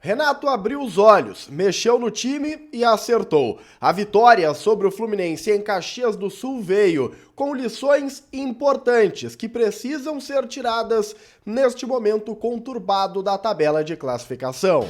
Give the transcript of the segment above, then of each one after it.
Renato abriu os olhos, mexeu no time e acertou. A vitória sobre o Fluminense em Caxias do Sul veio com lições importantes que precisam ser tiradas neste momento conturbado da tabela de classificação.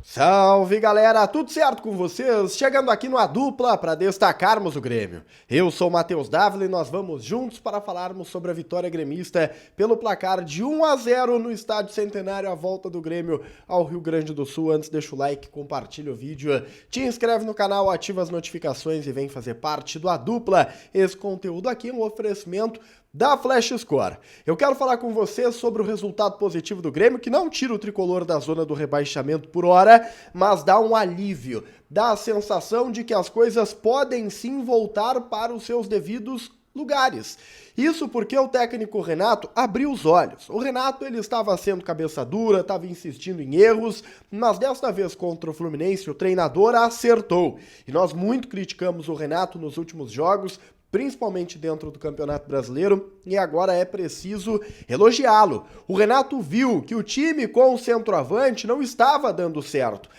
Salve galera, tudo certo com vocês? Chegando aqui no A Dupla para destacarmos o Grêmio. Eu sou o Matheus Dávila e nós vamos juntos para falarmos sobre a vitória gremista pelo placar de 1-0 no Estádio Centenário, a volta do Grêmio ao Rio Grande do Sul. Antes deixa o like, compartilha o vídeo, te inscreve no canal, ativa as notificações e vem fazer parte do A Dupla. Esse conteúdo aqui é um oferecimento da Flash Score. Eu quero falar com você sobre o resultado positivo do Grêmio, que não tira o tricolor da zona do rebaixamento por hora, mas dá um alívio, dá a sensação de que as coisas podem sim voltar para os seus devidos lugares. Isso porque o técnico Renato abriu os olhos. O Renato ele estava sendo cabeça dura, estava insistindo em erros, mas desta vez contra o Fluminense o treinador acertou. E nós muito criticamos o Renato nos últimos jogos, principalmente dentro do Campeonato Brasileiro, e agora é preciso elogiá-lo. O Renato viu que o time com o centroavante não estava dando certo.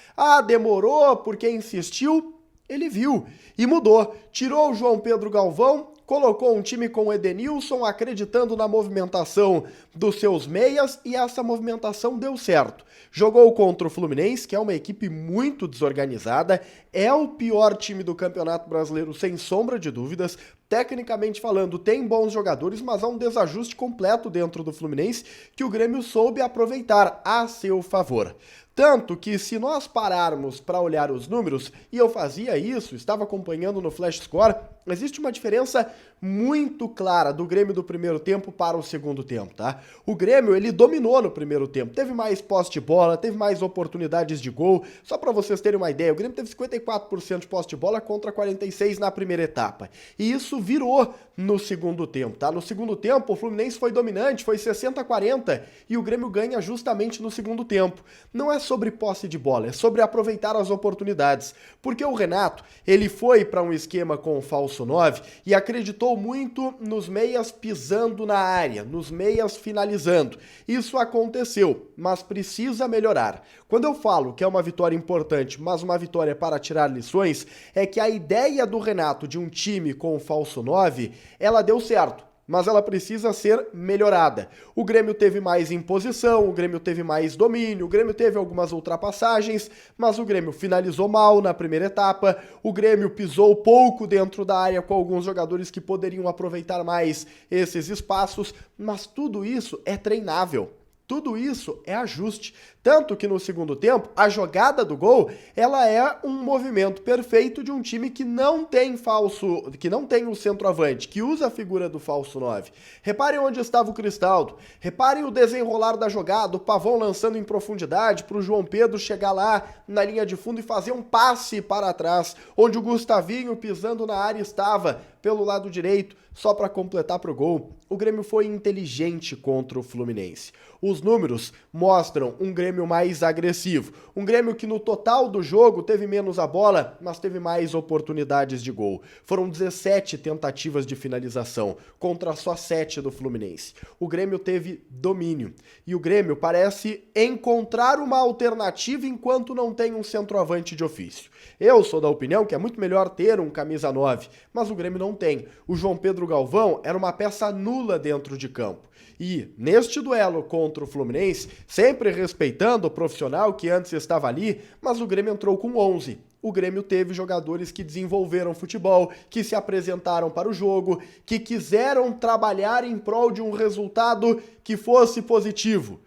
Demorou porque insistiu, ele viu e mudou. Tirou o João Pedro Galvão, colocou um time com o Edenilson, acreditando na movimentação dos seus meias, e essa movimentação deu certo. Jogou contra o Fluminense, que é uma equipe muito desorganizada, é o pior time do Campeonato Brasileiro, sem sombra de dúvidas. Tecnicamente falando, tem bons jogadores, mas há um desajuste completo dentro do Fluminense que o Grêmio soube aproveitar a seu favor. Tanto que, se nós pararmos para olhar os números, e eu fazia isso, estava acompanhando no Flash Score, existe uma diferença muito clara do Grêmio do primeiro tempo para o segundo tempo, tá? O Grêmio, ele dominou no primeiro tempo, teve mais posse de bola, teve mais oportunidades de gol. Só para vocês terem uma ideia, o Grêmio teve 54% de posse de bola contra 46% na primeira etapa. E isso virou no segundo tempo, tá? No segundo tempo, o Fluminense foi dominante, foi 60-40, e o Grêmio ganha justamente no segundo tempo. Não é sobre posse de bola, é sobre aproveitar as oportunidades. Porque o Renato, ele foi para um esquema com o falso 9 e acreditou muito nos meias pisando na área, nos meias finalizando. Isso aconteceu, mas precisa melhorar. Quando eu falo que é uma vitória importante, mas uma vitória para tirar lições, é que a ideia do Renato de um time com o falso 9, ela deu certo, mas ela precisa ser melhorada. O Grêmio teve mais imposição, o Grêmio teve mais domínio, o Grêmio teve algumas ultrapassagens, mas o Grêmio finalizou mal na primeira etapa, o Grêmio pisou pouco dentro da área com alguns jogadores que poderiam aproveitar mais esses espaços, mas tudo isso é treinável. Tudo isso é ajuste. Tanto que no segundo tempo, a jogada do gol, ela é um movimento perfeito de um time que não tem o centroavante, que usa a figura do falso 9. Reparem onde estava o Cristaldo. Reparem o desenrolar da jogada, o Pavão lançando em profundidade para o João Pedro chegar lá na linha de fundo e fazer um passe para trás, onde o Gustavinho pisando na área estava pelo lado direito, só para completar para o gol. O Grêmio foi inteligente contra o Fluminense. Os números mostram um Grêmio mais agressivo. Um Grêmio que no total do jogo teve menos a bola, mas teve mais oportunidades de gol. Foram 17 tentativas de finalização contra só 7 do Fluminense. O Grêmio teve domínio. E o Grêmio parece encontrar uma alternativa enquanto não tem um centroavante de ofício. Eu sou da opinião que é muito melhor ter um camisa 9, mas o Grêmio não tem. O João Pedro Galvão era uma peça nula dentro de campo. E, neste duelo contra o Fluminense, sempre respeitando o profissional que antes estava ali, mas o Grêmio entrou com 11. O Grêmio teve jogadores que desenvolveram futebol, que se apresentaram para o jogo, que quiseram trabalhar em prol de um resultado que fosse positivo.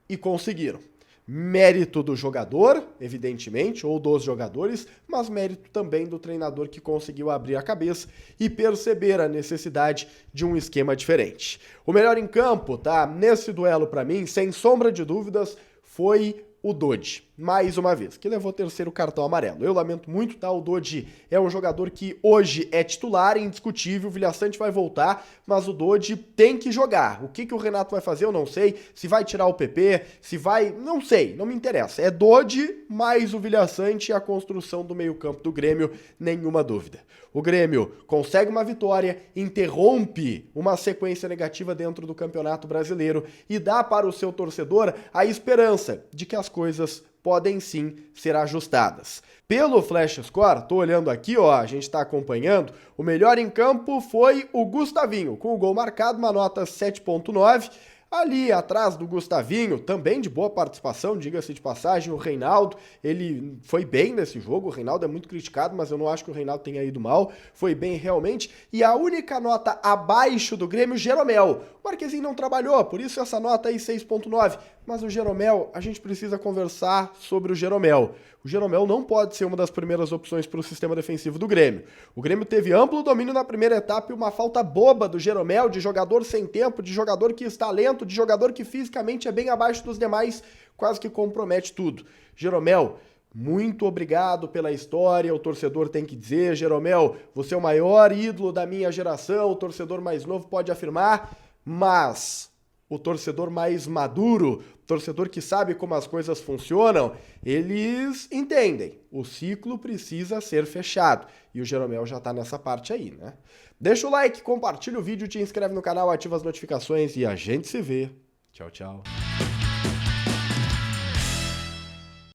E conseguiram. Mérito do jogador, evidentemente, ou dos jogadores, mas mérito também do treinador que conseguiu abrir a cabeça e perceber a necessidade de um esquema diferente. O melhor em campo, tá? Nesse duelo, para mim, sem sombra de dúvidas, foi o Dodi. mais uma vez, que levou o terceiro cartão amarelo. Eu lamento muito, tá? O Dodi é um jogador que hoje é titular, indiscutível, o Vilhaçante vai voltar, mas o Dodi tem que jogar. O que o Renato vai fazer, eu não sei. Se vai tirar o PP, se vai... não sei, não me interessa. É Dodi mais o Vilhaçante e a construção do meio-campo do Grêmio, nenhuma dúvida. O Grêmio consegue uma vitória, interrompe uma sequência negativa dentro do Campeonato Brasileiro e dá para o seu torcedor a esperança de que as coisas podem sim ser ajustadas. Pelo Flash Score, tô olhando aqui, ó, a gente tá acompanhando, o melhor em campo foi o Gustavinho, com o gol marcado, uma nota 7.9. Ali atrás do Gustavinho, também de boa participação, diga-se de passagem, o Reinaldo, ele foi bem nesse jogo, o Reinaldo é muito criticado, mas eu não acho que o Reinaldo tenha ido mal, foi bem realmente, e a única nota abaixo do Grêmio, Jeromel. O Marquezinho não trabalhou, por isso essa nota aí 6.9, mas o Jeromel, a gente precisa conversar sobre o Jeromel. O Jeromel não pode ser uma das primeiras opções para o sistema defensivo do Grêmio. O Grêmio teve amplo domínio na primeira etapa e uma falta boba do Jeromel, de jogador sem tempo, de jogador que está lento, de jogador que fisicamente é bem abaixo dos demais, quase que compromete tudo. Jeromel, muito obrigado pela história, o torcedor tem que dizer, Jeromel, você é o maior ídolo da minha geração, o torcedor mais novo pode afirmar, mas o torcedor mais maduro, torcedor que sabe como as coisas funcionam, eles entendem. O ciclo precisa ser fechado. E o Jeromel já tá nessa parte aí, né? Deixa o like, compartilha o vídeo, te inscreve no canal, ativa as notificações e a gente se vê. Tchau, tchau.